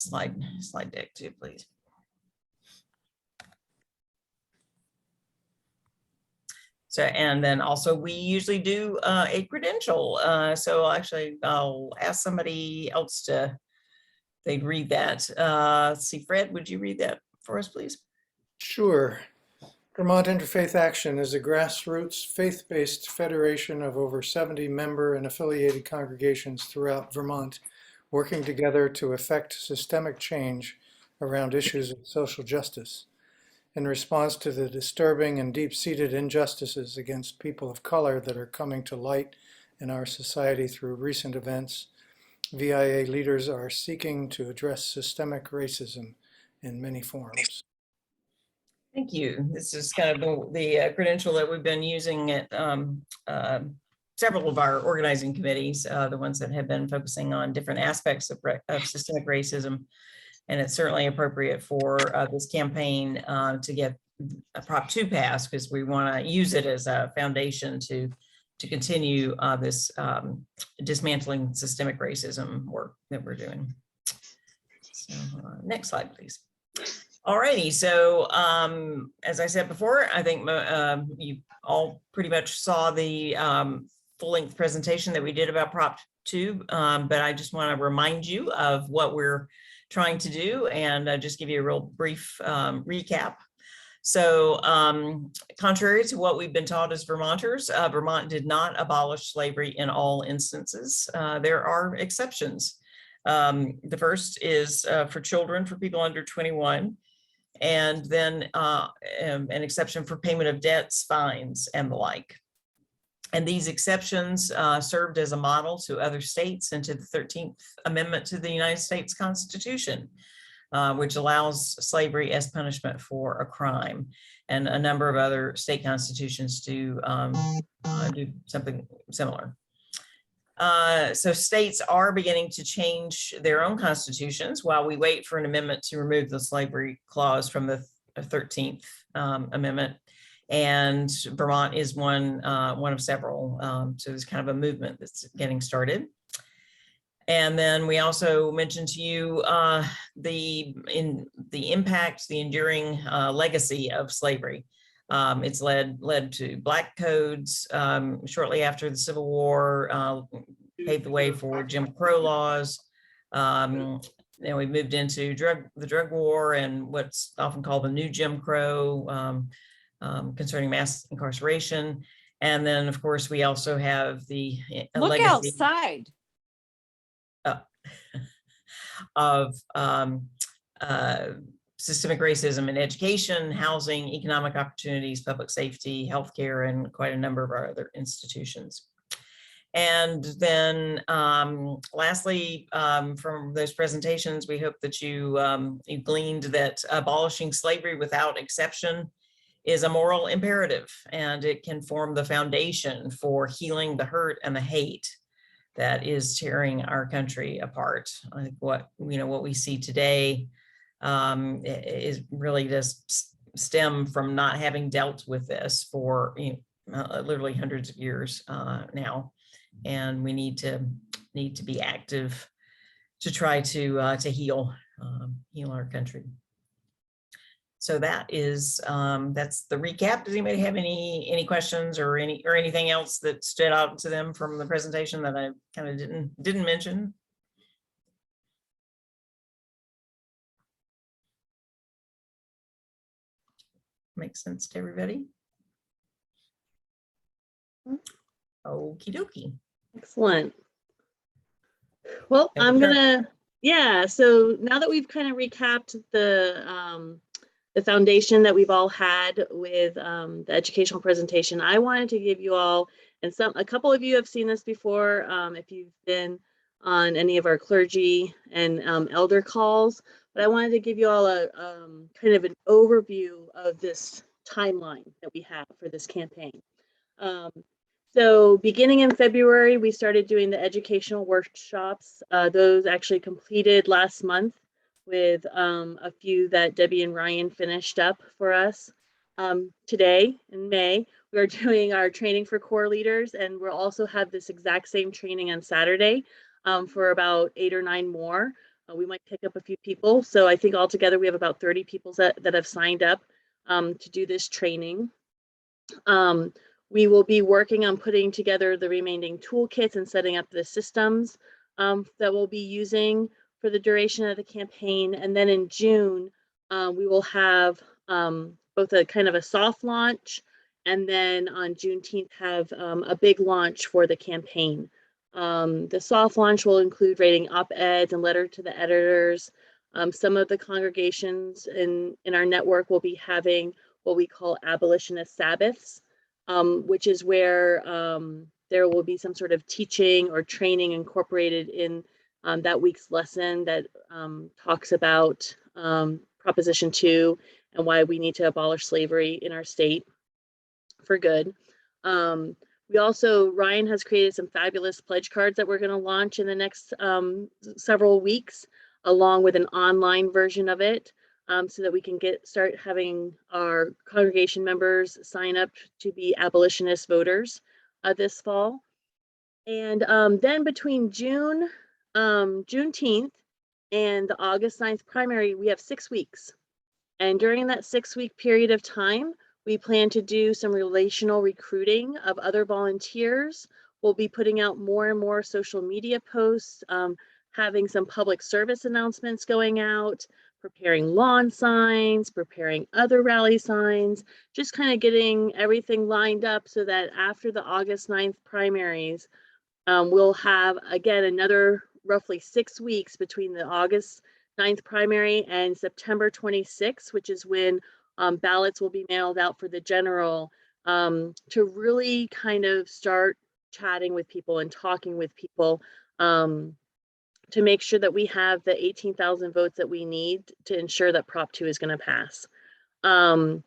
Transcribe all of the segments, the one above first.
slide deck too, please. So, and then also we usually do a credential. So actually I'll ask somebody else to, they'd read that. Let's see, Fred, would you read that for us, please? Sure. Vermont Interfaith Action is a grassroots, faith-based federation of over 70 member and affiliated congregations throughout Vermont, working together to effect systemic change around issues of social justice. In response to the disturbing and deep-seated injustices against people of color that are coming to light in our society through recent events, VIA leaders are seeking to address systemic racism in many forms. Thank you. This is kind of the credential that we've been using at several of our organizing committees, the ones that have been focusing on different aspects of systemic racism. And it's certainly appropriate for this campaign to get a Prop 2 passed, because we want to use it as a foundation to continue this dismantling systemic racism work that we're doing. So next slide, please. Alrighty, so as I said before, I think you all pretty much saw the full-length presentation that we did about Prop 2, but I just want to remind you of what we're trying to do and just give you a real brief recap. So contrary to what we've been taught as Vermonters, Vermont did not abolish slavery in all instances. There are exceptions. The first is for children, for people under 21, and then an exception for payment of debts, fines, and the like. And these exceptions served as a model to other states and to the 13th Amendment to the United States Constitution, which allows slavery as punishment for a crime. And a number of other state constitutions do something similar. So states are beginning to change their own constitutions while we wait for an amendment to remove the slavery clause from the 13th Amendment. And Vermont is one of several. So there's kind of a movement that's getting started. And then we also mentioned to you the impact, the enduring legacy of slavery. It's led to black codes shortly after the Civil War, paved the way for Jim Crow laws. Then we moved into the drug war and what's often called the new Jim Crow, concerning mass incarceration. And then, of course, we also have the Look outside. Of systemic racism in education, housing, economic opportunities, public safety, healthcare, and quite a number of our other institutions. And then lastly, from those presentations, we hope that you gleaned that abolishing slavery without exception is a moral imperative, and it can form the foundation for healing the hurt and the hate that is tearing our country apart. I think what we see today is really just stem from not having dealt with this for literally hundreds of years now, and we need to be active to try to heal our country. So that is that's the recap. Does anybody have any questions or anything else that stood out to them from the presentation that I kind of didn't mention? Makes sense to everybody? Okie dokie. Excellent. Well, I'm gonna, yeah, so now that we've kind of recapped the foundation that we've all had with the educational presentation, I wanted to give you all, and a couple of you have seen this before, if you've been on any of our clergy and elder calls, but I wanted to give you all a kind of an overview of this timeline that we have for this campaign. So beginning in February, we started doing the educational workshops. Those actually completed last month with a few that Debbie and Ryan finished up for us. Today in May, we are doing our training for core leaders, and we'll also have this exact same training on Saturday for about 8 or 9 more We might pick up a few people. So I think altogether we have about 30 people that have signed up to do this training. We will be working on putting together the remaining toolkits and setting up the systems that we'll be using for the duration of the campaign. And then in June, we will have both a kind of a soft launch, and then on Juneteenth have a big launch for the campaign. The soft launch will include writing op-eds and letter to the editors. Some of the congregations in our network will be having what we call abolitionist Sabbaths, which is where there will be some sort of teaching or training incorporated in that week's lesson that talks about Proposition 2 and why we need to abolish slavery in our state for good. We also, Ryan has created some fabulous pledge cards that we're going to launch in the next several weeks, along with an online version of it, so that we can start having our congregation members sign up to be abolitionist voters this fall. And then between Juneteenth and the August 9th primary, we have 6 weeks. And during that 6-week period of time, we plan to do some relational recruiting of other volunteers. We'll be putting out more and more social media posts, having some public service announcements going out, preparing lawn signs, preparing other rally signs, just kind of getting everything lined up so that after the August 9th primaries, we'll have, again, another roughly 6 weeks between the August 9th primary and September 26th, which is when ballots will be mailed out for the general, to really kind of start chatting with people and talking with people to make sure that we have the 18,000 votes that we need to ensure that Prop 2 is going to pass. In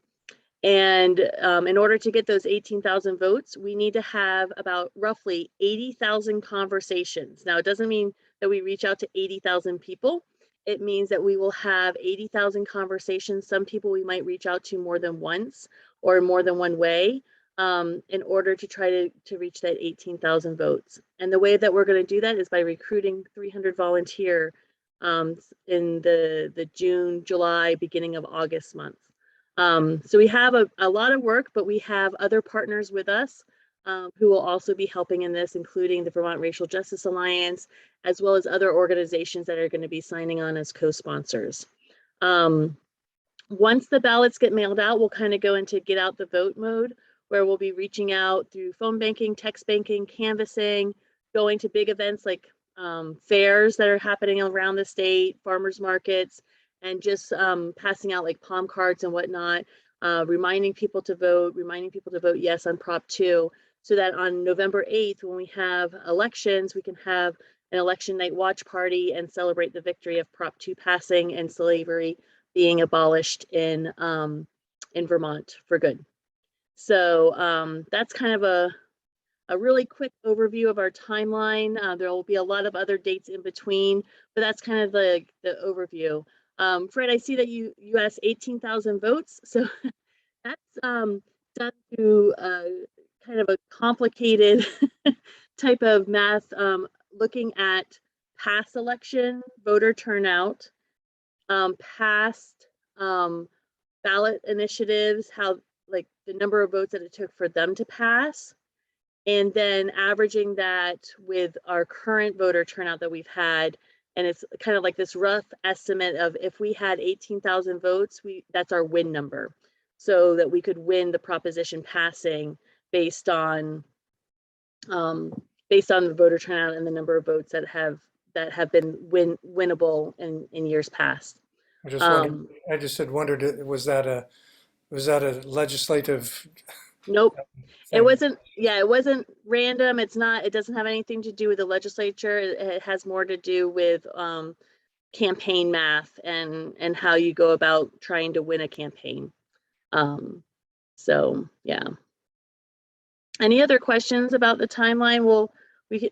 order to get those 18,000 votes, we need to have about roughly 80,000 conversations. Now, it doesn't mean that we reach out to 80,000 people. It means that we will have 80,000 conversations. Some people we might reach out to more than once or more than one way in order to try to reach that 18,000 votes. And the way that we're going to do that is by recruiting 300 volunteers in the June, July, beginning of August month. So we have a lot of work, but we have other partners with us who will also be helping in this, including the Vermont Racial Justice Alliance, as well as other organizations that are going to be signing on as co-sponsors. Once the ballots get mailed out, we'll kind of go into get out the vote mode, where we'll be reaching out through phone banking, text banking, canvassing, going to big events like fairs that are happening around the state, farmers markets, and just passing out like palm cards and whatnot, reminding people to vote yes on Prop 2, so that on November 8th, when we have elections, we can have an election night watch party and celebrate the victory of Prop 2 passing and slavery being abolished in Vermont for good. So that's kind of a really quick overview of our timeline. There will be a lot of other dates in between, but that's kind of the overview. Fred, I see that you asked 18,000 votes. So that's done through kind of a complicated type of math, looking at past election voter turnout, past ballot initiatives, how like the number of votes that it took for them to pass, and then averaging that with our current voter turnout that we've had. And it's kind of like this rough estimate of if we had 18,000 votes, that's our win number, so that we could win the proposition passing based on the voter turnout and the number of votes that have been winnable in years past. I just wondered, was that a legislative? Nope. thing? It wasn't random. It doesn't have anything to do with the legislature. It has more to do with campaign math and how you go about trying to win a campaign. So yeah. Any other questions about the timeline?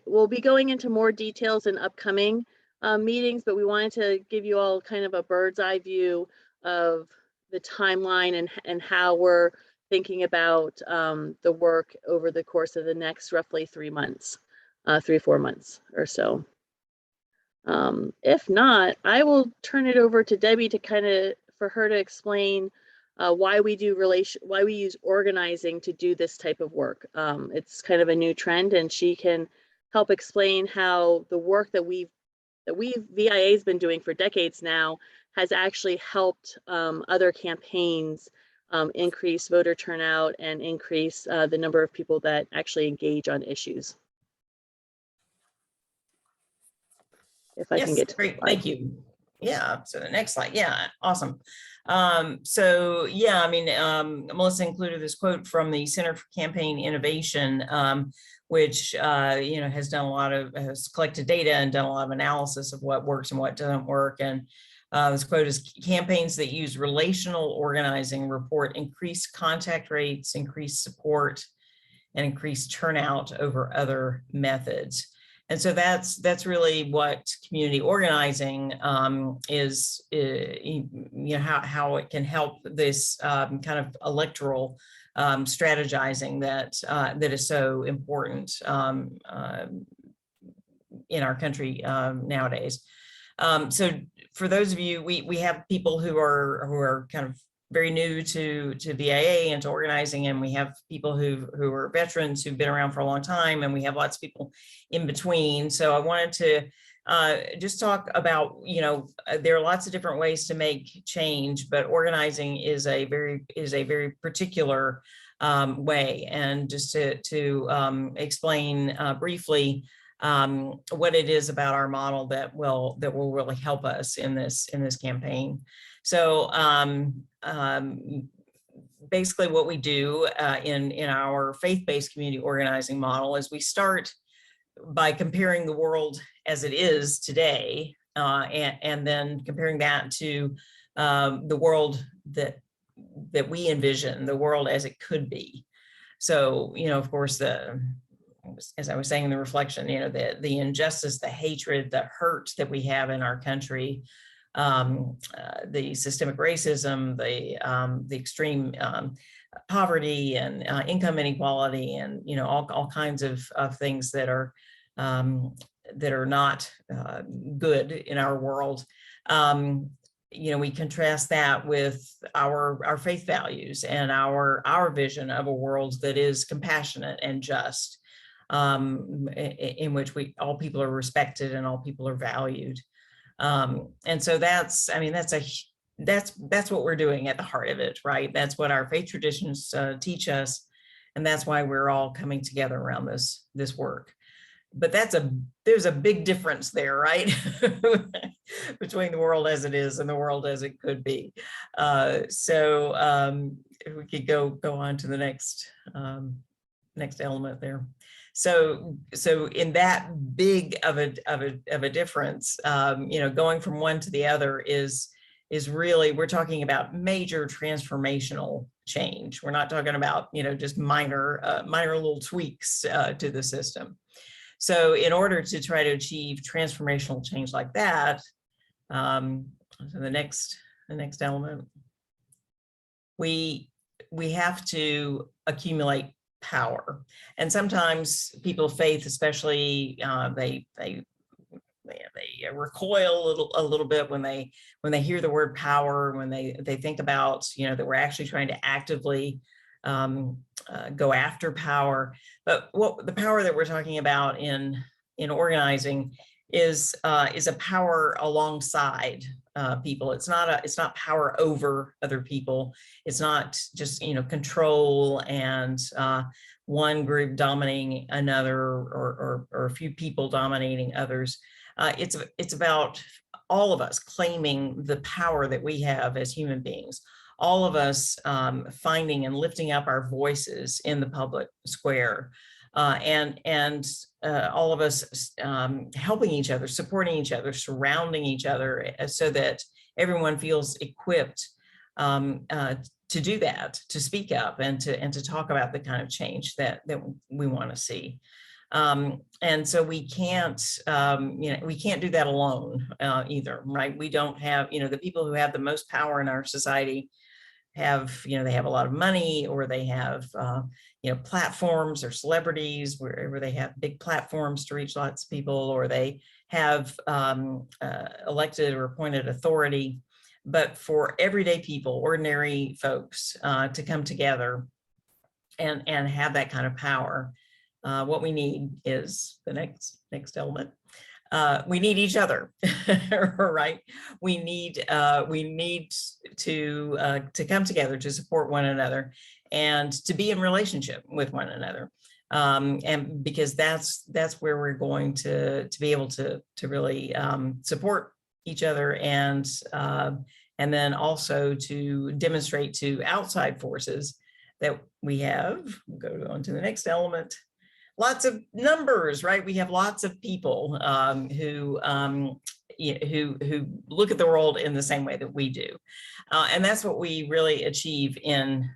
We'll be going into more details in upcoming meetings, but we wanted to give you all kind of a bird's eye view of the timeline and how we're thinking about the work over the course of the next roughly 3 months, 3-4 months or so. If not, I will turn it over to Debbie to for her to explain why we use organizing to do this type of work. It's kind of a new trend, and she can help explain how the work that VIA has been doing for decades now has actually helped other campaigns increase voter turnout and increase the number of people that actually engage on issues. If I can get to great, thank you. Yeah, so the next slide, yeah, awesome. So yeah, I mean, Melissa included this quote from the Center for Campaign Innovation, which has done has collected data and done a lot of analysis of what works and what doesn't work. And this quote is: campaigns that use relational organizing report increased contact rates, increased support, and increased turnout over other methods. And so that's really what community organizing is, how it can help this kind of electoral strategizing that is so important in our country nowadays. So for those of you, we have people who are kind of very new to VIA and to organizing, and we have people who are veterans who've been around for a long time, and we have lots of people in between. So I wanted to just talk about, there are lots of different ways to make change, but organizing is a very particular way. And just to explain briefly what it is about our model that will really help us in this campaign. So basically what we do in our faith-based community organizing model is we start by comparing the world as it is today, and then comparing that to the world that we envision, the world as it could be. So, of course, as I was saying in the reflection, the injustice, the hatred, the hurt that we have in our country, the systemic racism, the extreme poverty and income inequality, and all kinds of things that are not good in our world. We contrast that with our faith values and our vision of a world that is compassionate and just, in which all people are respected and all people are valued. And so that's what we're doing at the heart of it, right? That's what our faith traditions teach us, and that's why we're all coming together around this work. But there's a big difference there, right? Between the world as it is and the world as it could be. So if we could go on to the next element there. So in that big of a difference, going from one to the other is really, we're talking about major transformational change. We're not talking about just minor little tweaks to the system. So in order to try to achieve transformational change like that, so the next element, we have to accumulate power. And sometimes people of faith, especially, they recoil a little bit when they hear the word power, when they think about that we're actually trying to actively go after power. But what the power that we're talking about in organizing is a power alongside people. It's not power over other people. It's not just control and one group dominating another, or a few people dominating others. It's about all of us claiming the power that we have as human beings. All of us finding and lifting up our voices in the public square, and all of us helping each other, supporting each other, surrounding each other, so that everyone feels equipped to do that, to speak up and to talk about the kind of change that we want to see. And so we can't do that alone either, right? We don't have, the people who have the most power in our society have, they have a lot of money, or they have, platforms or celebrities where they have big platforms to reach lots of people, or they have elected or appointed authority, but for everyday people, ordinary folks, to come together and have that kind of power. What we need is the next element. We need each other, right? We need to come together to support one another and to be in relationship with one another. And because that's where we're going to be able to really support each other, and then also to demonstrate to outside forces that we have. We'll go on to the next element. Lots of numbers, right? We have lots of people who look at the world in the same way that we do, and that's what we really achieve in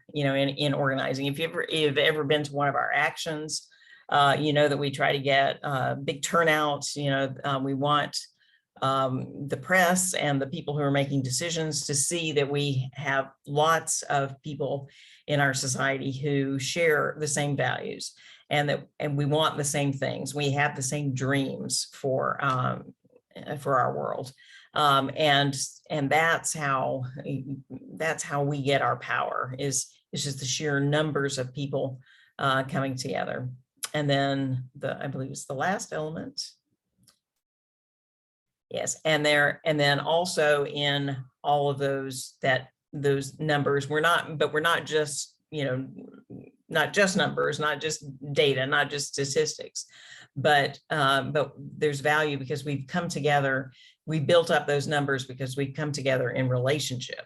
organizing. If you've ever been to one of our actions, you know that we try to get big turnouts. We want the press and the people who are making decisions to see that we have lots of people in our society who share the same values, and we want the same things. We have the same dreams for our world, and that's how we get our power. Is just the sheer numbers of people coming together. And then I believe it's the last element. Yes, and then also in all of those numbers, we're not just not just numbers, not just data, not just statistics, but there's value because we've come together. We built up those numbers because we've come together in relationship,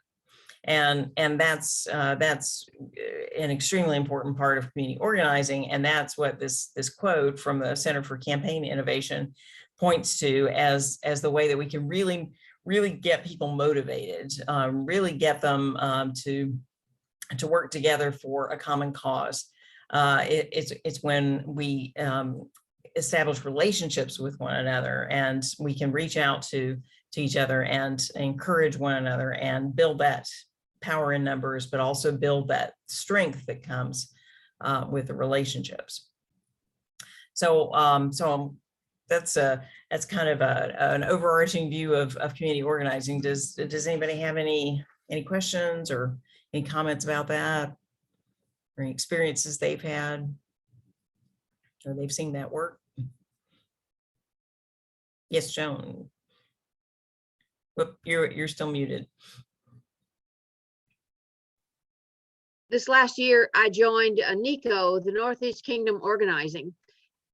and that's an extremely important part of community organizing, and that's what this quote from the Center for Campaign Innovation points to as the way that we can really get people motivated, really get them to work together for a common cause. It's when we establish relationships with one another, and we can reach out to each other and encourage one another and build that power in numbers, but also build that strength that comes with the relationships. So that's kind of an overarching view of community organizing. Does anybody have any questions or any comments about that, or any experiences they've had or they've seen that work? Yes, Joan. Whoop, you're still muted. This last year, I joined NICO, the Northeast Kingdom Organizing,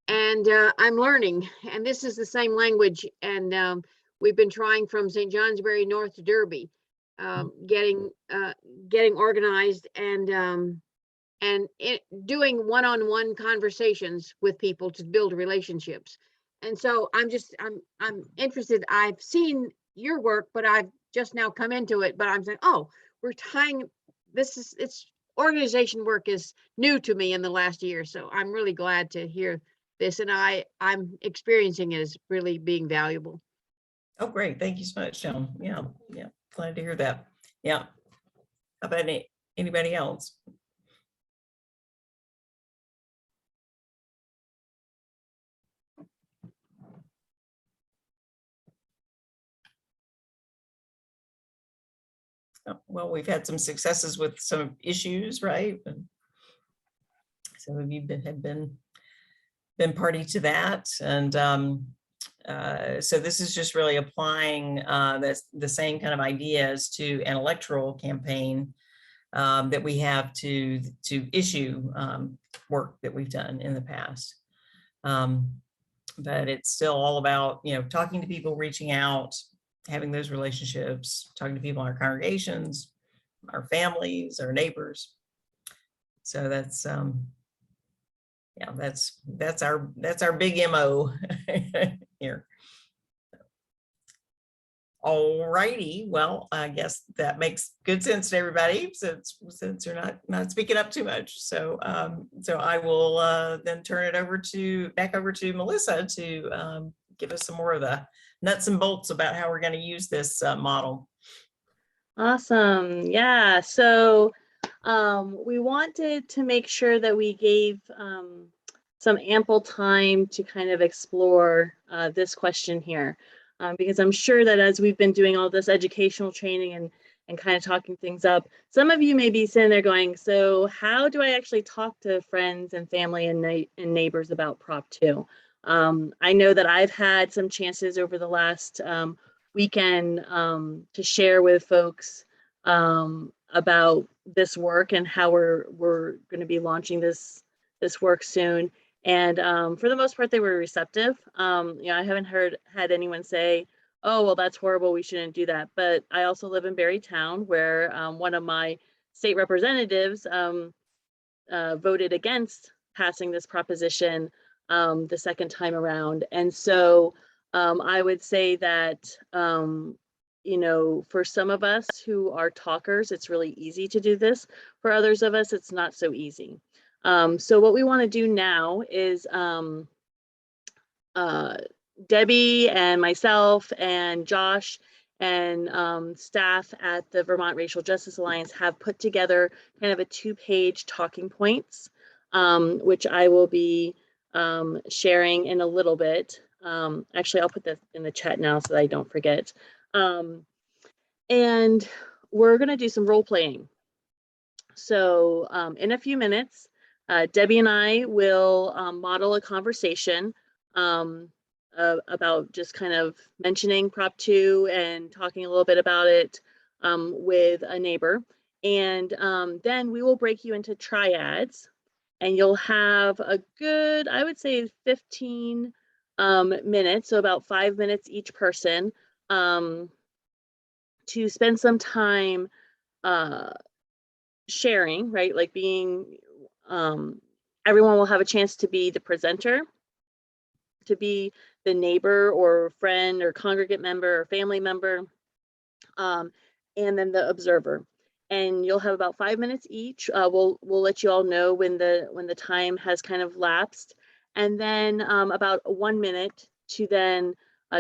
and I'm learning. And this is the same language. And we've been trying from St. Johnsbury north to Derby, getting organized and doing one-on-one conversations with people to build relationships. And so I'm interested. I've seen your work, but I've just now come into it. But I'm saying, oh, we're tying. It's organization work is new to me in the last year, so I'm really glad to hear this, and I'm experiencing it as really being valuable. Oh, great! Thank you so much, Joan. Yeah, glad to hear that. Yeah. How about anybody else? Well, we've had some successes with some issues, right? And some of you have been party to that, and so this is just really applying the same kind of ideas to an electoral campaign that we have to issue work that we've done in the past. But it's still all about talking to people, reaching out, having those relationships, talking to people in our congregations, our families, our neighbors. So that's that's our big MO here. All righty, well, I guess that makes good sense to everybody since you're not speaking up too much. So so I will then turn it back over to Melissa to give us some more of the nuts and bolts about how we're going to use this model. Awesome. Yeah. So we wanted to make sure that we gave some ample time to kind of explore this question here. Because I'm sure that as we've been doing all this educational training and kind of talking things up, some of you may be sitting there going, so how do I actually talk to friends and family and neighbors about Prop 2? I know that I've had some chances over the last weekend to share with folks about this work and how we're going to be launching this work soon. And for the most part, they were receptive. I haven't had anyone say, oh, well, that's horrible, we shouldn't do that. But I also live in Barrytown, where one of my state representatives voted against passing this proposition the second time around. And so I would say that, for some of us who are talkers, it's really easy to do this. For others of us, it's not so easy. So what we want to do now is Debbie and myself and Josh and staff at the Vermont Racial Justice Alliance have put together kind of a 2-page talking points, which I will be sharing in a little bit. Actually, I'll put that in the chat now so that I don't forget. And we're going to do some role playing. So in a few minutes, Debbie and I will model a conversation about just kind of mentioning Prop 2 and talking a little bit about it with a neighbor. And then we will break you into triads, and you'll have a good, I would say, 15 minutes, so about 5 minutes each person, to spend some time sharing, right? Like being, everyone will have a chance to be the presenter, to be the neighbor or friend or congregate member or family member, and then the observer. And you'll have about 5 minutes each. We'll let you all know when the time has kind of lapsed, and then about 1 minute to then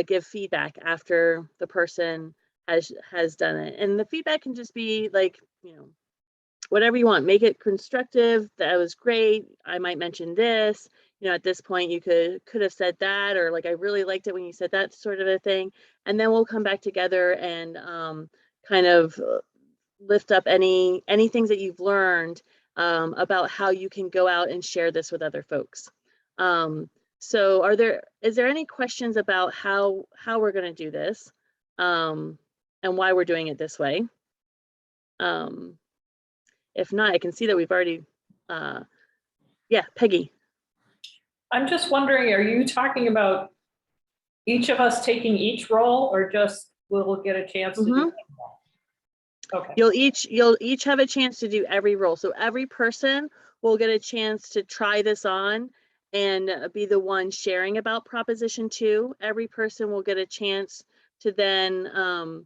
give feedback after the person has done it. And the feedback can just be like, whatever you want. Make it constructive. That was great. I might mention this. At this point, you could have said that, or like, I really liked it when you said that, sort of a thing. And then we'll come back together and kind of lift up any things that you've learned about how you can go out and share this with other folks. So is there any questions about how we're going to do this and why we're doing it this way? If not, I can see that we've already, yeah, Peggy. I'm just wondering, are you talking about each of us taking each role, or just we'll get a chance to do them all? Okay. You'll each have a chance to do every role. So every person will get a chance to try this on and be the one sharing about Proposition 2. Every person will get a chance to then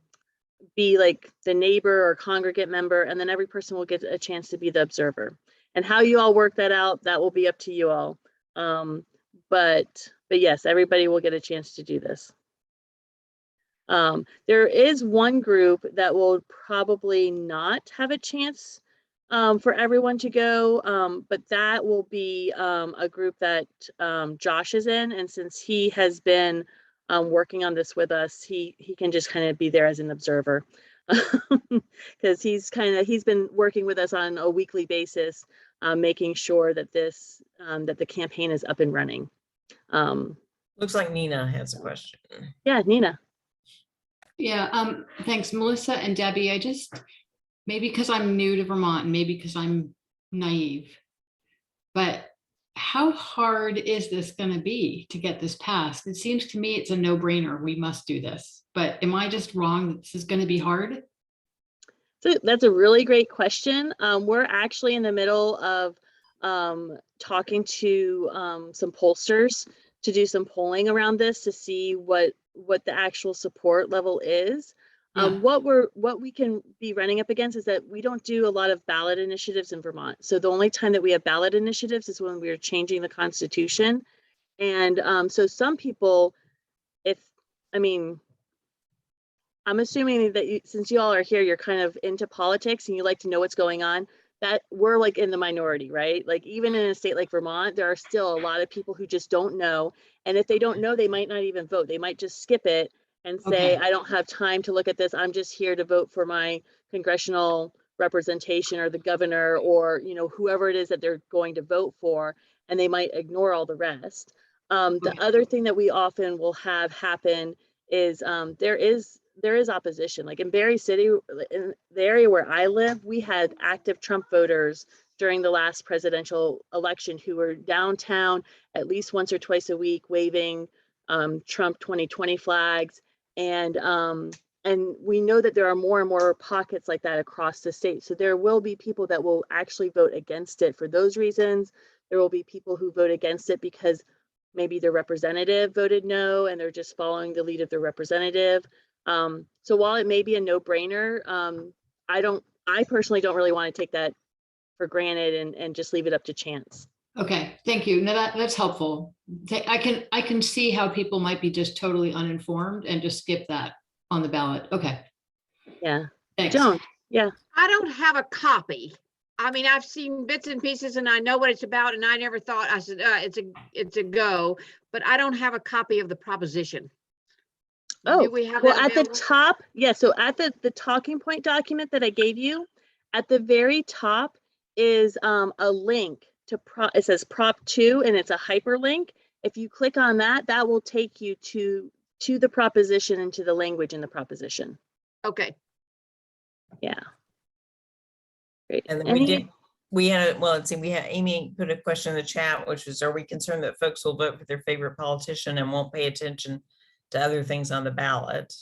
be like the neighbor or congregate member, and then every person will get a chance to be the observer. And how you all work that out, that will be up to you all. But yes, everybody will get a chance to do this. There is one group that will probably not have a chance for everyone to go, but that will be a group that Josh is in, and since he has been working on this with us, he can just kind of be there as an observer, because he's been working with us on a weekly basis, making sure that that the campaign is up and running. Looks like Nina has a question. Yeah, Nina. Yeah, thanks, Melissa and Debbie. Maybe because I'm new to Vermont, and maybe because I'm naive, but how hard is this going to be to get this passed? It seems to me it's a no-brainer. We must do this. But am I just wrong that this is going to be hard? So that's a really great question. We're actually in the middle of talking to some pollsters to do some polling around this to see what the actual support level is. Yeah. What we can be running up against is that we don't do a lot of ballot initiatives in Vermont. So the only time that we have ballot initiatives is when we are changing the Constitution. And so some people, I'm assuming that since you all are here, you're kind of into politics and you like to know what's going on. that we're like in the minority, right? Like even in a state like Vermont, there are still a lot of people who just don't know. And if they don't know, they might not even vote. They might just skip it and say, Okay. I don't have time to look at this. I'm just here to vote for my congressional representation or the governor or, you know, whoever it is that they're going to vote for, and they might ignore all the rest. The Okay. other thing that we often will have happen is there is opposition. Like in Berry City, in the area where I live, we had active Trump voters during the last presidential election who were downtown at least once or twice a week waving Trump 2020 flags. And we know that there are more and more pockets like that across the state. So there will be people that will actually vote against it for those reasons. There will be people who vote against it because maybe their representative voted no and they're just following the lead of their representative. So while it may be a no-brainer, I personally don't really want to take that for granted and just leave it up to chance. Okay, thank you. No, that's helpful. I can see how people might be just totally uninformed and just skip that on the ballot. Okay, Yeah. thanks. Joan, yeah. I don't have a copy. I mean, I've seen bits and pieces and I know what it's about, and I never thought, I said, it's a go, but I don't have a copy of the proposition. Oh, Do we have well, that at the available? top, yeah, so at the talking point document that I gave you, at the very top is a link to it says prop 2 and it's a hyperlink. If you click on that, that will take you to the proposition and to the language in the proposition. Okay. Yeah. Great. And then Any- we had, well, let's see, we had Amy put a question in the chat, which was, are we concerned that folks will vote for their favorite politician and won't pay attention to other things on the ballot?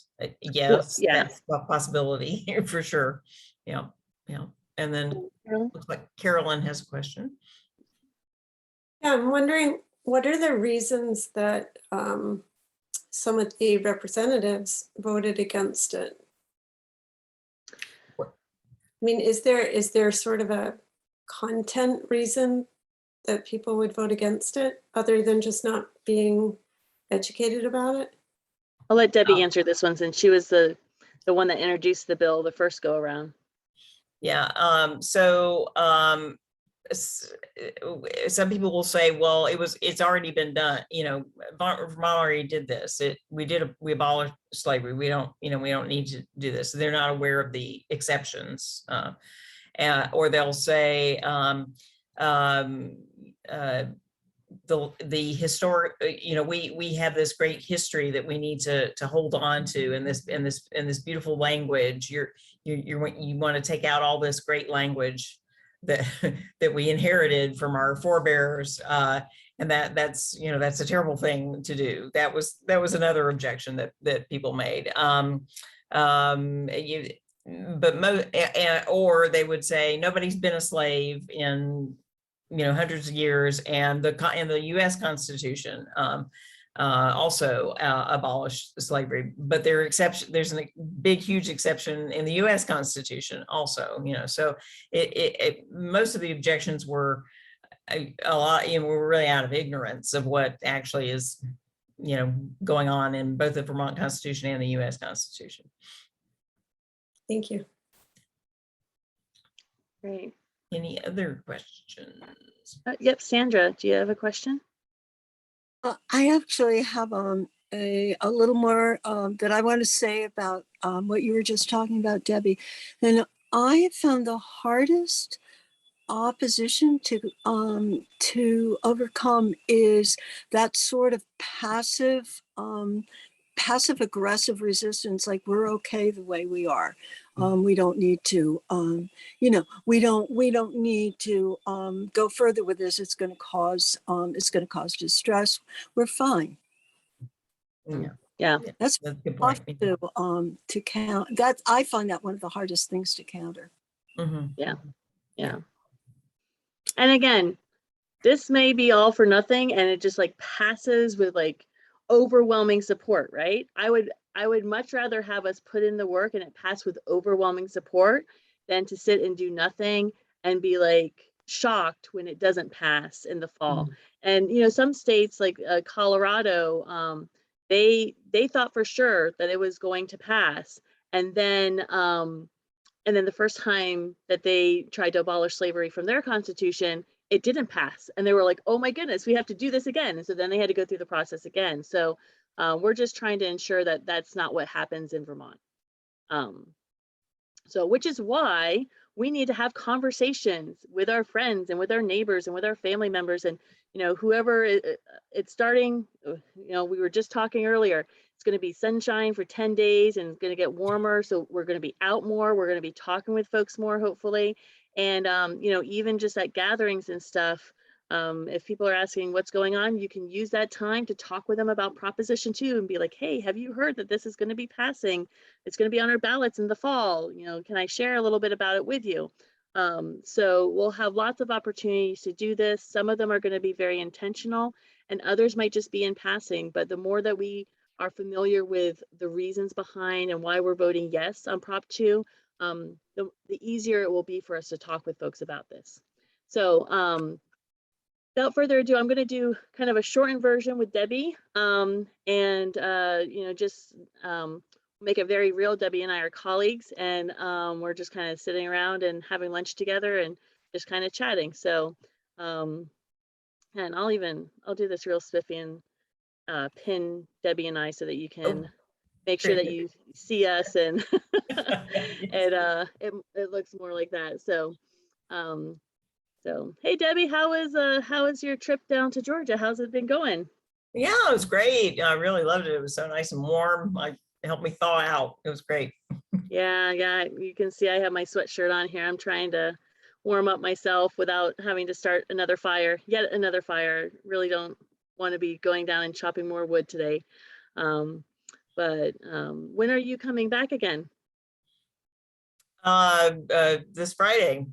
Yes, yeah. that's a possibility for sure. Yeah, yeah. And then looks like Carolyn has a question. Yeah, I'm wondering, what are the reasons that some of the representatives voted against it? I mean, is there sort of a content reason that people would vote against it other than just not being educated about it? I'll let Debbie answer this one since she was the one that introduced the bill the first go around. Yeah, some people will say, well, it's already been done. You know, Vermont already did this. We abolished slavery. We don't need to do this. They're not aware of the exceptions, or they'll say the historic, we have this great history that we need to hold on to in this beautiful language. You want to take out all this great language that we inherited from our forebears, and that's a terrible thing to do. That was another objection that people made. Or they would say nobody's been a slave in hundreds of years, and the U.S. Constitution also abolished slavery, but there's a big, huge exception in the U.S. Constitution also. So most of the objections were a lot. We're really out of ignorance of what actually is going on in both the Vermont Constitution and the U.S. Constitution. Thank you. Great. Any other questions? Yep, Sandra, do you have a question? I actually have a little more that I want to say about what you were just talking about, Debbie. And I have found the hardest opposition to overcome is that sort of passive aggressive resistance, like we're okay the way we are. We don't need to, we don't need to go further with this. It's going to cause distress. We're fine. Yeah. That's a good tough point. to count. That I find that one of the hardest things to counter. Mm-hmm. Yeah. And again, this may be all for nothing and it just like passes with like overwhelming support, right? I would much rather have us put in the work and it pass with overwhelming support than to sit and do nothing and be like shocked when it doesn't pass in the fall. Mm-hmm. And some states like Colorado, they thought for sure that it was going to pass, and then And then the first time that they tried to abolish slavery from their constitution, it didn't pass. And they were like, oh my goodness, we have to do this again. And so then they had to go through the process again. So we're just trying to ensure that that's not what happens in Vermont. So which is why we need to have conversations with our friends and with our neighbors and with our family members and, you know, whoever it's starting, you know, we were just talking earlier, it's going to be sunshine for 10 days and it's going to get warmer. So we're going to be out more. We're going to be talking with folks more, hopefully. And, you know, even just at gatherings and stuff, if people are asking what's going on, you can use that time to talk with them about Proposition 2 and be like, hey, have you heard that this is going to be passing? It's going to be on our ballots in the fall. You know, can I share a little bit about it with you? So we'll have lots of opportunities to do this. Some of them are going to be very intentional and others might just be in passing. But the more that we are familiar with the reasons behind and why we're voting yes on Prop 2, the easier it will be for us to talk with folks about this. So without further ado, I'm going to do kind of a shortened version with Debbie and, you know, just make it very real. Debbie and I are colleagues and we're just kind of sitting around and having lunch together and just kind of chatting. So, and I'll do this real spiffy and pin Debbie and I so that you can make sure that you see us and it looks more like that. So, hey Debbie, how is your trip down to Georgia? How's it been going? Yeah, it was great. I really loved it. It was so nice and warm. It helped me thaw out. It was great. Yeah, you can see I have my sweatshirt on here. I'm trying to warm up myself without having to start another fire. Yet another fire. Really don't want to be going down and chopping more wood today. When are you coming back again? This Friday.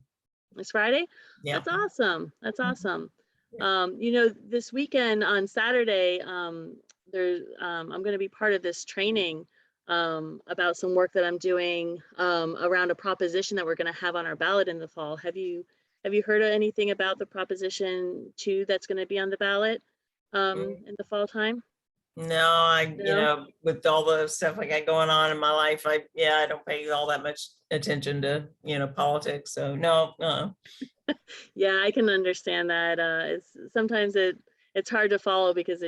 This Friday? Yeah. That's awesome. That's awesome. You know, this weekend on Saturday, I'm going to be part of this training about some work that I'm doing around a proposition that we're going to have on our ballot in the fall. Have you heard of anything about the Proposition 2 that's going to be on the ballot in the fall time? No, you know, with all the stuff I got going on in my life, I don't pay all that much attention to, you know, politics. So no. Yeah, I can understand that. Sometimes it's hard to follow because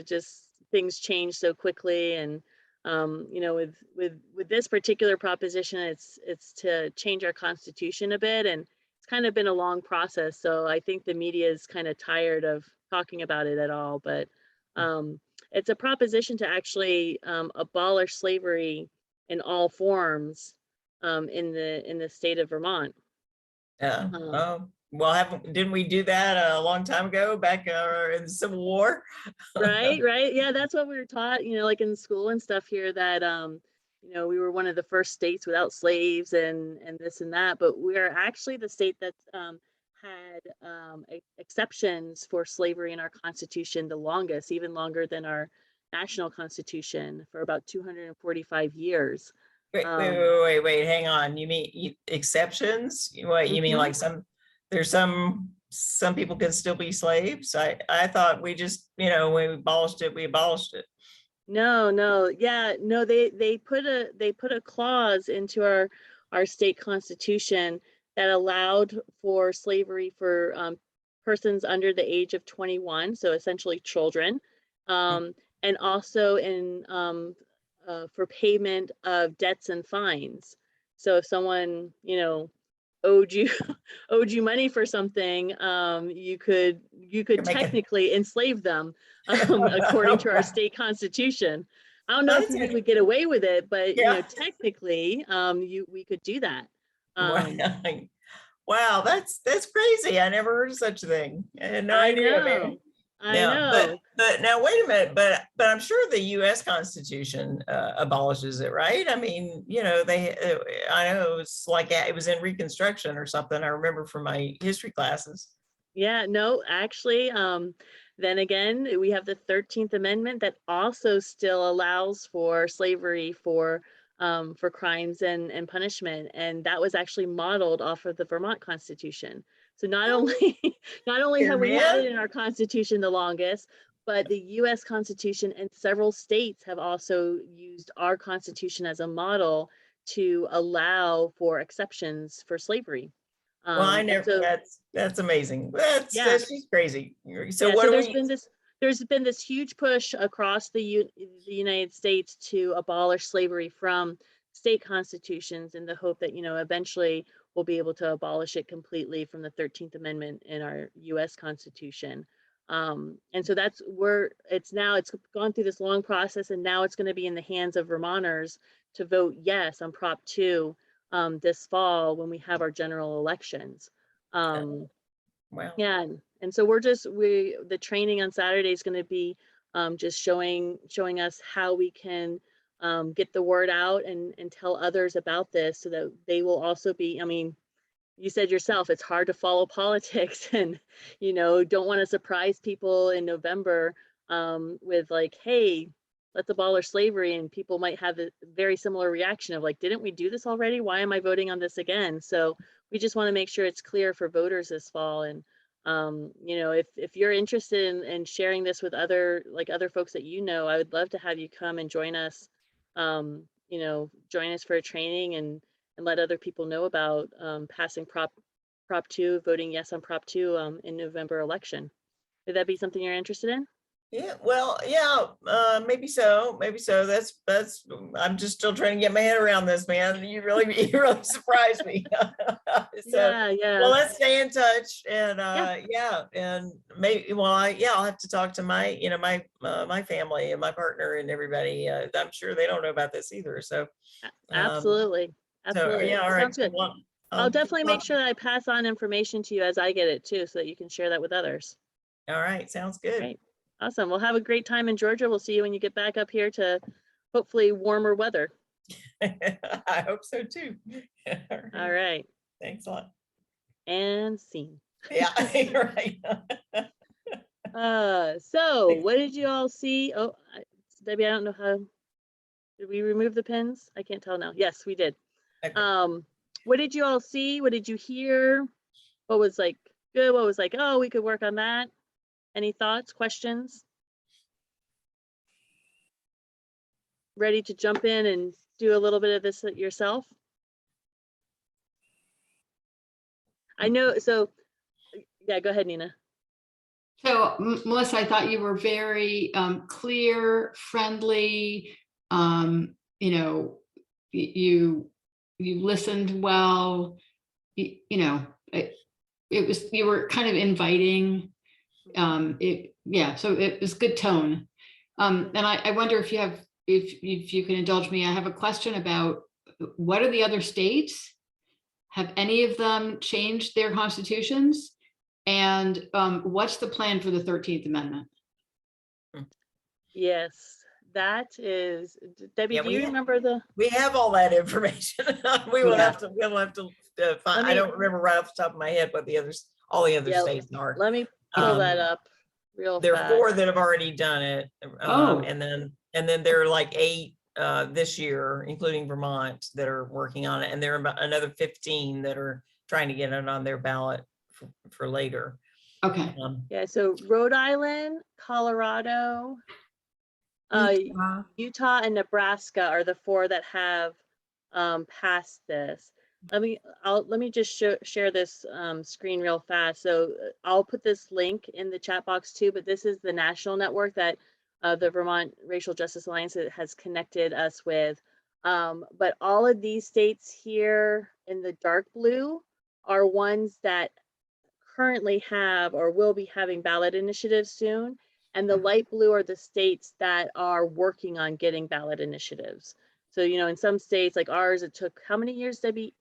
things change so quickly. And you know, with this particular proposition, it's to change our constitution a bit, and it's kind of been a long process. So I think the media is kind of tired of talking about it at all. But it's a proposition to actually abolish slavery in all forms in the state of Vermont. Yeah. Well, didn't we do that a long time ago back in the Civil War? Right. Yeah, that's what we were taught, you know, like in school and stuff here, that you know, we were one of the first states without slaves and this and that, but we're actually the state that's had exceptions for slavery in our constitution the longest, even longer than our national constitution, for about 245 years. Wait, hang on. You mean exceptions? What you mean, like there's some people can still be slaves? I thought we just, you know, when we abolished it. No. Yeah, no, they put a clause into our state constitution that allowed for slavery for persons under the age of 21, so essentially children, and also in for payment of debts and fines. So if someone, you know, owed you money for something, you could technically enslave them according to our state constitution. I don't know if we would get away with it, but you know, technically we could do that. Wow, that's crazy. I never heard of such a thing. I had no idea. I know. But now wait a minute, but I'm sure the US Constitution abolishes it, right? I mean, you know, I know it's like it was in Reconstruction or something. I remember from my history classes. Yeah, no, actually, then again, we have the 13th Amendment that also still allows for slavery for crimes and punishment, and that was actually modeled off of the Vermont Constitution. So not only have we had it in our Constitution the longest, but the US Constitution and several states have also used our Constitution as a model to allow for exceptions for slavery. Well, I And never, so, that's amazing. That's, yeah. she's crazy. So yeah, what so do there's been this huge push across the United States to abolish slavery from state constitutions in the hope that, you know, eventually we'll be able to abolish it completely from the 13th Amendment in our US Constitution. And so that's where it's gone through this long process, and now it's going to be in the hands of Vermonters to vote yes on Prop 2 this fall when we have our general elections. wow. Yeah, and so the training on Saturday is going to be just showing us how we can get the word out and tell others about this, so that they will also be, I mean, you said yourself, it's hard to follow politics and, you know, don't want to surprise people in November with like, hey, let's abolish slavery. And people might have a very similar reaction of like, didn't we do this already? Why am I voting on this again? So we just want to make sure it's clear for voters this fall. And, you know, if you're interested in sharing this with other folks that, you know, I would love to have you come and join us, you know, join us for a training and let other people know about passing Prop 2, voting yes on Prop 2 in November election. Would that be something you're interested in? Yeah, well, yeah, maybe so. That's, I'm just still trying to get my head around this, man. You really surprised me. So, Yeah. well, let's stay in touch, and Yeah. and maybe, well, I'll have to talk to my, you know, my family and my partner and everybody. I'm sure they don't know about this either. So, Absolutely. so yeah, all right. Sounds good. Well, I'll definitely make sure that I pass on information to you as I get it too, so that you can share that with others. all right, sounds good. Great. Awesome. Well, have a great time in Georgia. We'll see you when you get back up here to hopefully warmer weather. I hope so too. All right. Thanks a lot. And scene. Yeah, right. So what did you all see? Oh, Debbie, I don't know how, did we remove the pins? I can't tell now. Yes, we did. Okay. What did you all see? What did you hear? What was like good? What was like, oh, we could work on that? Any thoughts, questions? Ready to jump in and do a little bit of this yourself? I know, so yeah, go ahead, Nina. So Melissa, I thought you were very clear, friendly. You know, you listened well. You know, you were kind of inviting. So it was good tone. And I wonder if you can indulge me. I have a question about what are the other states? Have any of them changed their constitutions? And what's the plan for the 13th Amendment? Yes, that is, Debbie, Yeah, do you remember the? We have all that information. We'll have to find, I don't remember right off the top of my head what all the other states are. Let me pull that up real There are fast. 4 that have already done it. And then there are like 8 this year, including Vermont, that are working on it. And there are about another 15 that are trying to get it on their ballot for later. Okay. Yeah, so Rhode Island, Colorado, Utah and Nebraska are the 4 that have passed this. Let me just share this screen real fast. So I'll put this link in the chat box too, but this is the national network that the Vermont Racial Justice Alliance has connected us with. But all of these states here in the dark blue are ones that currently have or will be having ballot initiatives soon. And the light blue are the states that are working on getting ballot initiatives. So, you know, in some states like ours, it took how many years, Debbie?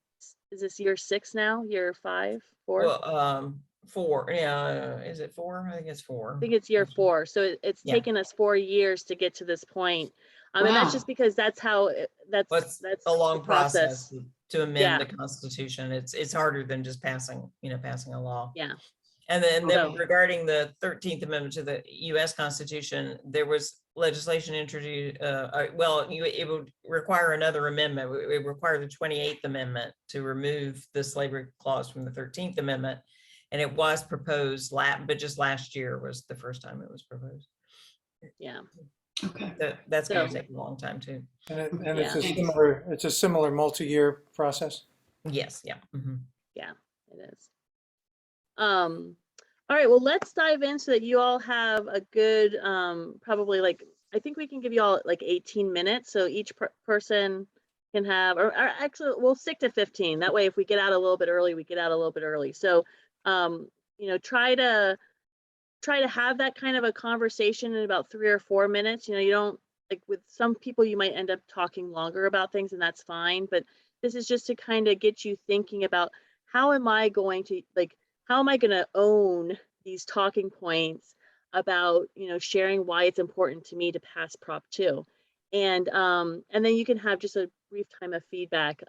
Is this year 6 now? Year 5, 4? Well, 4. Yeah, is it 4? I think it's 4. I think it's year 4. So it's taken us 4 years to get to this point. And that's just because that's how that's a long process to amend the Constitution. It's harder than just passing a law. Yeah. And then regarding the 13th Amendment to the U.S. Constitution, there was legislation introduced. It would require another amendment. It would require the 28th Amendment to remove the slavery clause from the 13th Amendment. And it was proposed, but just last year was the first time it was proposed. Yeah. Okay. That's going So- to take a long time too. And Yeah. it's a similar multi-year process. Yes, yeah. Mhm. Yeah, it is. All right, well, let's dive in so that you all have a good, probably like, I think we can give you all like 18 minutes. So each person can have, or actually we'll stick to 15. That way, if we get out a little bit early, we get out a little bit early. So, you know, try to have that kind of a conversation in about 3 or 4 minutes. You know, you don't, like with some people, you might end up talking longer about things, and that's fine. But this is just to kind of get you thinking about how am I going to own these talking points about, you know, sharing why it's important to me to pass Prop 2. And then you can have just a brief time of feedback.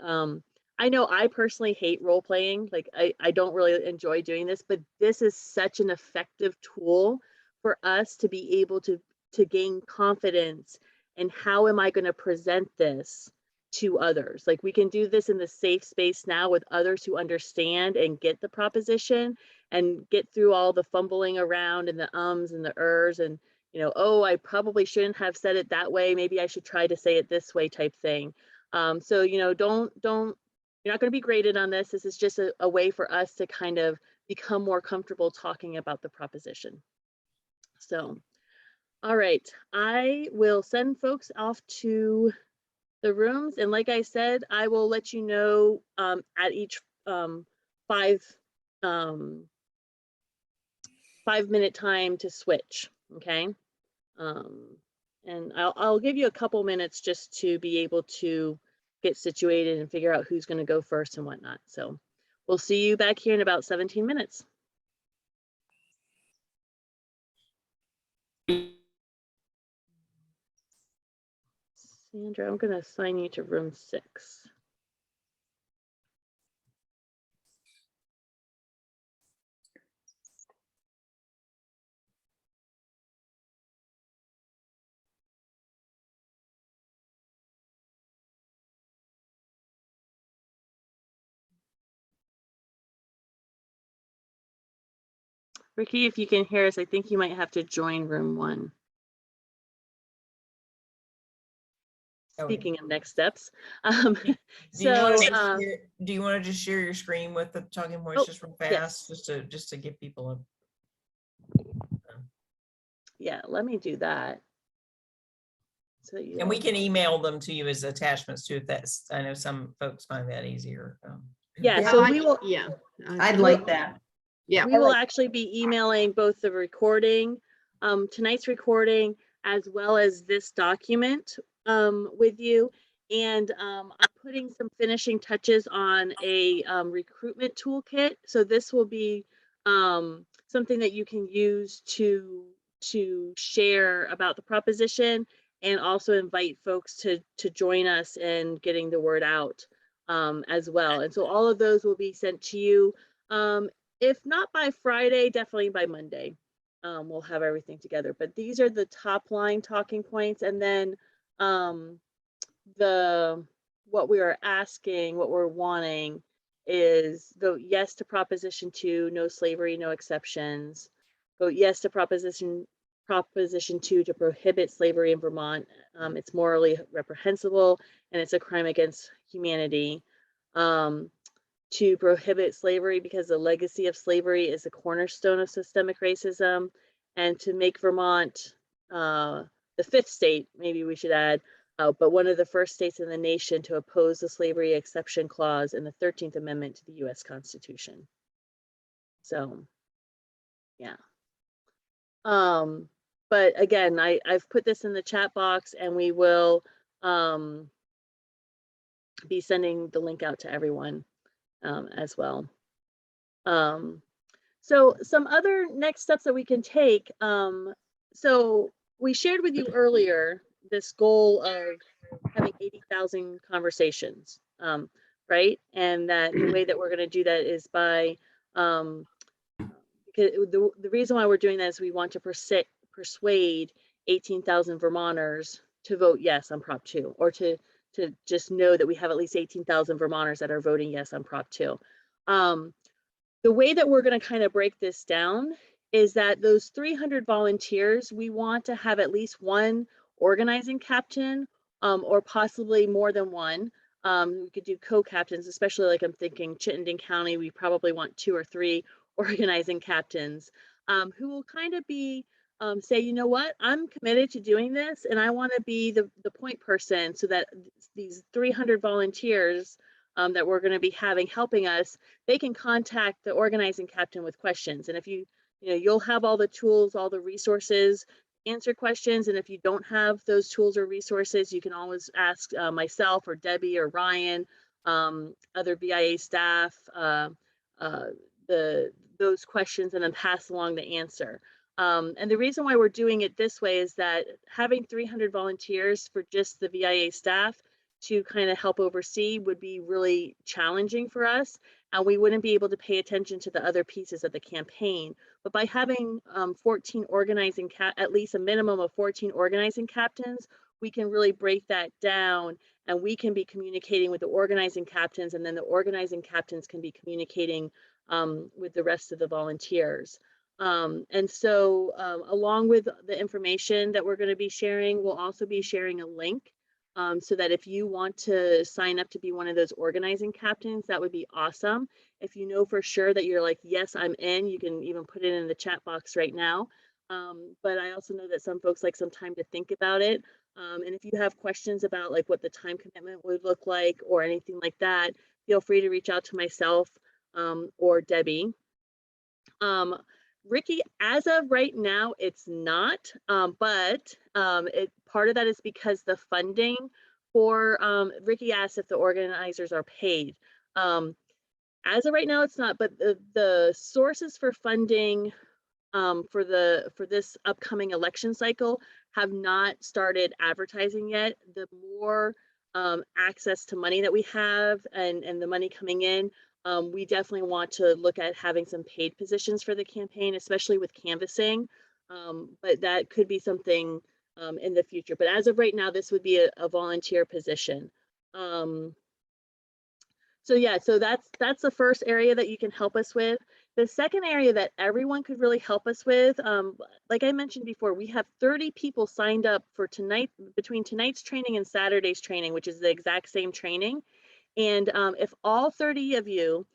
I know I personally hate role playing. Like I don't really enjoy doing this, but this is such an effective tool for us to be able to gain confidence. And how am I going to present this to others? Like we can do this in the safe space now with others who understand and get the proposition and get through all the fumbling around and the ums and the ers and, you know, oh, I probably shouldn't have said it that way. Maybe I should try to say it this way type thing. So, you know, don't, you're not going to be graded on this. This is just a way for us to kind of become more comfortable talking about the proposition. So, all right, I will send folks off to the rooms. And like I said, I will let you know at each 5-minute time to switch, okay? And I'll give you a couple minutes just to be able to get situated and figure out who's going to go first and whatnot. So we'll see you back here in about 17 minutes. Sandra, I'm going to assign you to room 6. Ricky, if you can hear us, I think you might have to join room 1. Speaking of next steps, Do so you want to just share your screen with the talking points just real fast, yes. just to give people a. Yeah, let me do that. So And we can email them to you as attachments too, if that's, I know some folks find that easier. Yeah, Yeah, so we will. Yeah. I'd like that. Yeah. We will actually be emailing both the recording, tonight's recording, as well as this document with you. And I'm putting some finishing touches on a recruitment toolkit. So this will be something that you can use to share about the proposition and also invite folks to join us in getting the word out as well. And so all of those will be sent to you. If not by Friday, definitely by Monday. We'll have everything together. But these are the top line talking points. And then what we are asking, what we're wanting is vote yes to Proposition 2, no slavery, no exceptions. Vote yes to Proposition 2 to prohibit slavery in Vermont. It's morally reprehensible and it's a crime against humanity. To prohibit slavery because the legacy of slavery is a cornerstone of systemic racism, and to make Vermont the 5th state, maybe we should add, but one of the first states in the nation to oppose the slavery exception clause in the 13th Amendment to the U.S. Constitution. So, yeah. But again, I've put this in the chat box, and we will be sending the link out to everyone. As well. So some other next steps that we can take. So we shared with you earlier this goal of having 80,000 conversations, right? And that the way that we're going to do that is by, because the reason why we're doing that is we want to persuade 18,000 Vermonters to vote yes on Prop 2, or to just know that we have at least 18,000 Vermonters that are voting yes on Prop 2. The way that we're going to kind of break this down is that those 300 volunteers, we want to have at least 1 organizing captain, or possibly more than one. We could do co-captains, especially like I'm thinking Chittenden County, we probably want 2 or 3 organizing captains, who will kind of be, say, you know what, I'm committed to doing this and I want to be the point person so that these 300 volunteers that we're going to be having helping us, they can contact the organizing captain with questions. And if you'll have all the tools, all the resources, answer questions. And if you don't have those tools or resources, you can always ask myself or Debbie or Ryan, other VIA staff, those questions, and then pass along the answer. And the reason why we're doing it this way is that having 300 volunteers for just the VIA staff to kind of help oversee would be really challenging for us, and we wouldn't be able to pay attention to the other pieces of the campaign. But by having 14 organizing, at least a minimum of 14 organizing captains, we can really break that down, and we can be communicating with the organizing captains, and then the organizing captains can be communicating with the rest of the volunteers. And so along with the information that we're going to be sharing, we'll also be sharing a link so that if you want to sign up to be one of those organizing captains, that would be awesome. If you know for sure that you're like, yes, I'm in, you can even put it in the chat box right now. But I also know that some folks like some time to think about it. And if you have questions about like what the time commitment would look like or anything like that, feel free to reach out to myself or Debbie. Ricky, as of right now, it's not, but part of that is because the funding for, Ricky asked if the organizers are paid. As of right now, it's not, but the sources for funding for this upcoming election cycle have not started advertising yet. The more access to money that we have and the money coming in, we definitely want to look at having some paid positions for the campaign, especially with canvassing. But that could be something in the future. But as of right now, this would be a volunteer position. So yeah, so that's the first area that you can help us with. The second area that everyone could really help us with, like I mentioned before, we have 30 people signed up for tonight, between tonight's training and Saturday's training, which is the exact same training. And if all 30 of you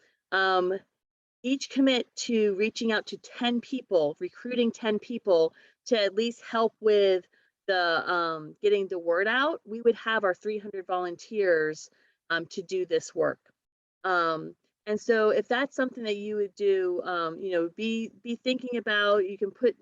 each commit to reaching out to 10 people, recruiting 10 people to at least help with the getting the word out, we would have our 300 volunteers to do this work. And so if that's something that you would do, be thinking about, you can put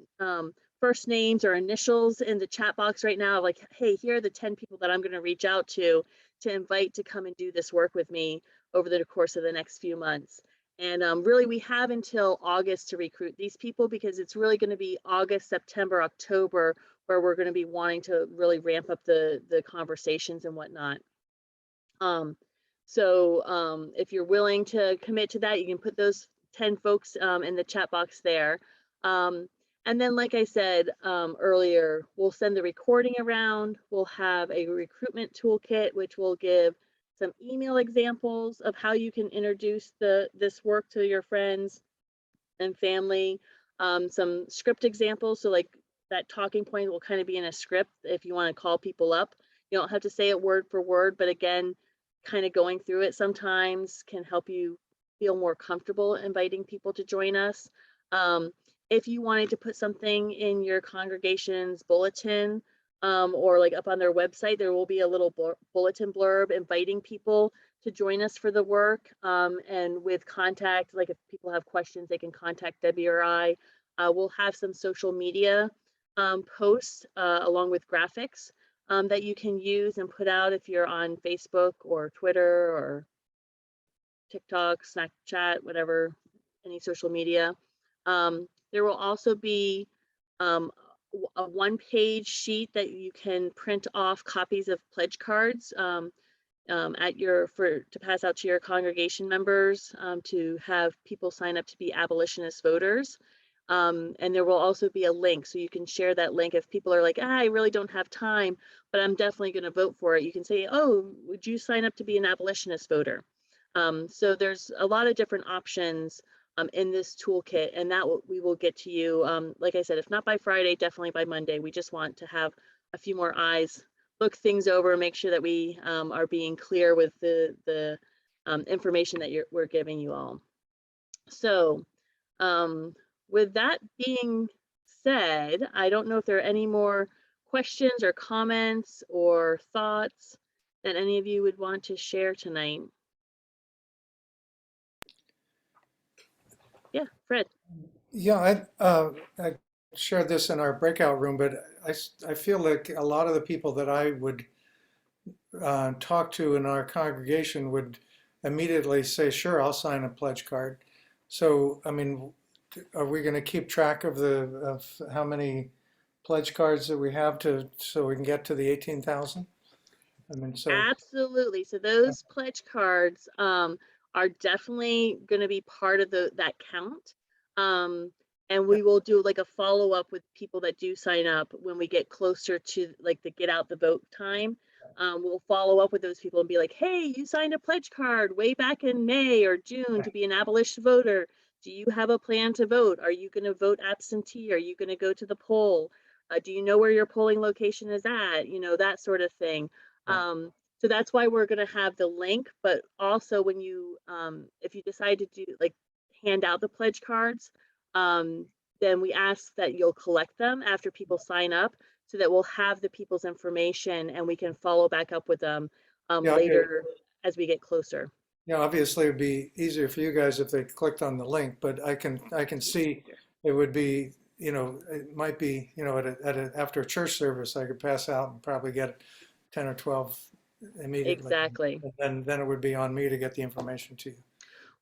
first names or initials in the chat box right now, like, hey, here are the 10 people that I'm going to reach out to invite to come and do this work with me over the course of the next few months. And really, we have until August to recruit these people, because it's really going to be August, September, October, where we're going to be wanting to really ramp up the conversations and whatnot. So if you're willing to commit to that, you can put those 10 folks in the chat box there. And then, like I said earlier, we'll send the recording around. We'll have a recruitment toolkit, which will give some email examples of how you can introduce this work to your friends and family. Some script examples, so like that talking point will kind of be in a script if you want to call people up. You don't have to say it word for word, but again, kind of going through it sometimes can help you feel more comfortable inviting people to join us. If you wanted to put something in your congregation's bulletin or like up on their website, there will be a little bulletin blurb inviting people to join us for the work. And with contact, like if people have questions, they can contact Debbie or I. We'll have some social media posts along with graphics that you can use and put out if you're on Facebook or Twitter or TikTok, Snapchat, whatever, any social media. There will also be a one-page sheet that you can print off copies of pledge cards to pass out to your congregation members to have people sign up to be abolitionist voters. And there will also be a link, so you can share that link if people are like, I really don't have time, but I'm definitely going to vote for it. You can say, oh, would you sign up to be an abolitionist voter? So there's a lot of different options in this toolkit, and that we will get to you, like I said, if not by Friday, definitely by Monday. We just want to have a few more eyes look things over, make sure that we are being clear with the information that we're giving you all. So with that being said, I don't know if there are any more questions or comments or thoughts that any of you would want to share tonight. Yeah, Fred. Yeah, I shared this in our breakout room, but I feel like a lot of the people that I would talk to in our congregation would immediately say, sure, I'll sign a pledge card. So, I mean, are we going to keep track of how many pledge cards that we have so we can get to the 18,000? I mean, so. Absolutely. So those pledge cards are definitely going to be part of that count. And we will do like a follow-up with people that do sign up when we get closer to like the get out the vote time. We'll follow up with those people and be like, hey, you signed a pledge card way back in May or June to be an abolition voter. Do you have a plan to vote? Are you going to vote absentee? Are you going to go to the poll? Do you know where your polling location is at? You know, that sort of thing. So that's why we're going to have the link, but also when you, if you decide to do like hand out the pledge cards, then we ask that you'll collect them after people sign up so that we'll have the people's information and we can follow back up with them later as we get closer. Yeah, obviously it'd be easier for you guys if they clicked on the link, but I can see it would be, you know, it might be, you know, after a church service, I could pass out and probably get 10 or 12 immediately. Exactly. And then it would be on me to get the information to you.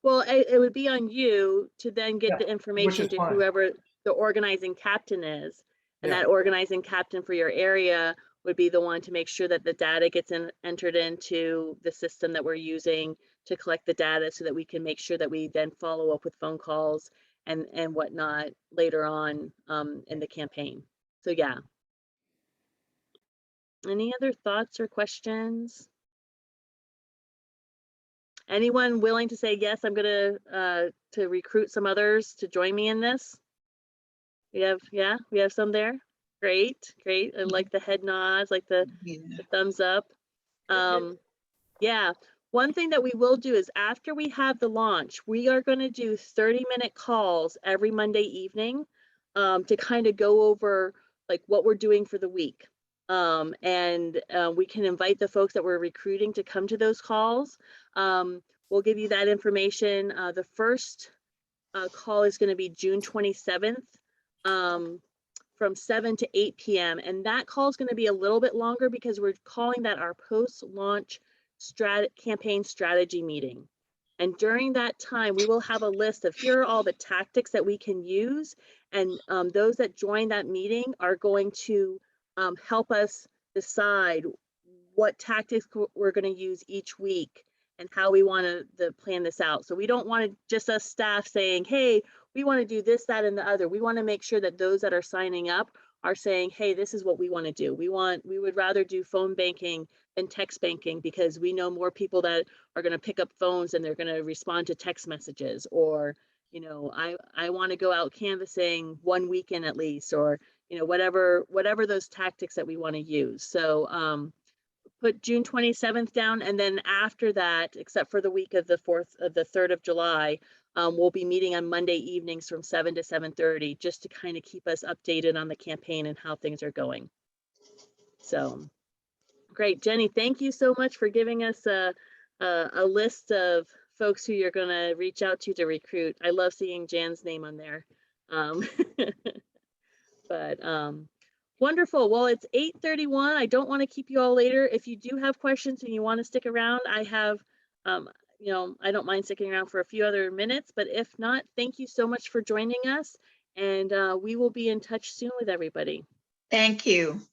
Well, it would be on you to then get the information to fine. whoever the organizing captain is. And Yeah. that organizing captain for your area would be the one to make sure that the data gets entered into the system that we're using to collect the data so that we can make sure that we then follow up with phone calls and whatnot later on in the campaign. So yeah. Any other thoughts or questions? Anyone willing to say, yes, I'm gonna to recruit some others to join me in this? We have some there. Great. I like the head nods, like the thumbs up. Yeah, one thing that we will do is after we have the launch, we are going to do 30-minute calls every Monday evening to kind of go over like what we're doing for the week. And we can invite the folks that we're recruiting to come to those calls. We'll give you that information. The first call is going to be June 27th from 7 to 8 p.m. And that call is going to be a little bit longer because we're calling that our post-launch campaign strategy meeting. And during that time, we will have a list of here are all the tactics that we can use. And those that join that meeting are going to help us decide what tactics we're going to use each week and how we want to plan this out. So we don't want to just us staff saying, hey, we want to do this, that, and the other. We want to make sure that those that are signing up are saying, hey, this is what we want to do. We would rather do phone banking than text banking because we know more people that are going to pick up phones and they're going to respond to text messages. Or, you know, I want to go out canvassing one weekend at least, or, you know, whatever those tactics that we want to use. So put June 27th down, and then after that, except for the week of the 3rd of July, we'll be meeting on Monday evenings from 7 to 7:30, just to kind of keep us updated on the campaign and how things are going. So great, Jenny, thank you so much for giving us a list of folks who you're going to reach out to recruit. I love seeing Jan's name on there. Wonderful. Well, it's 8:31. I don't want to keep you all later. If you do have questions and you want to stick around, I have, you know, I don't mind sticking around for a few other minutes, but if not, thank you so much for joining us. And we will be in touch soon with everybody. Thank you.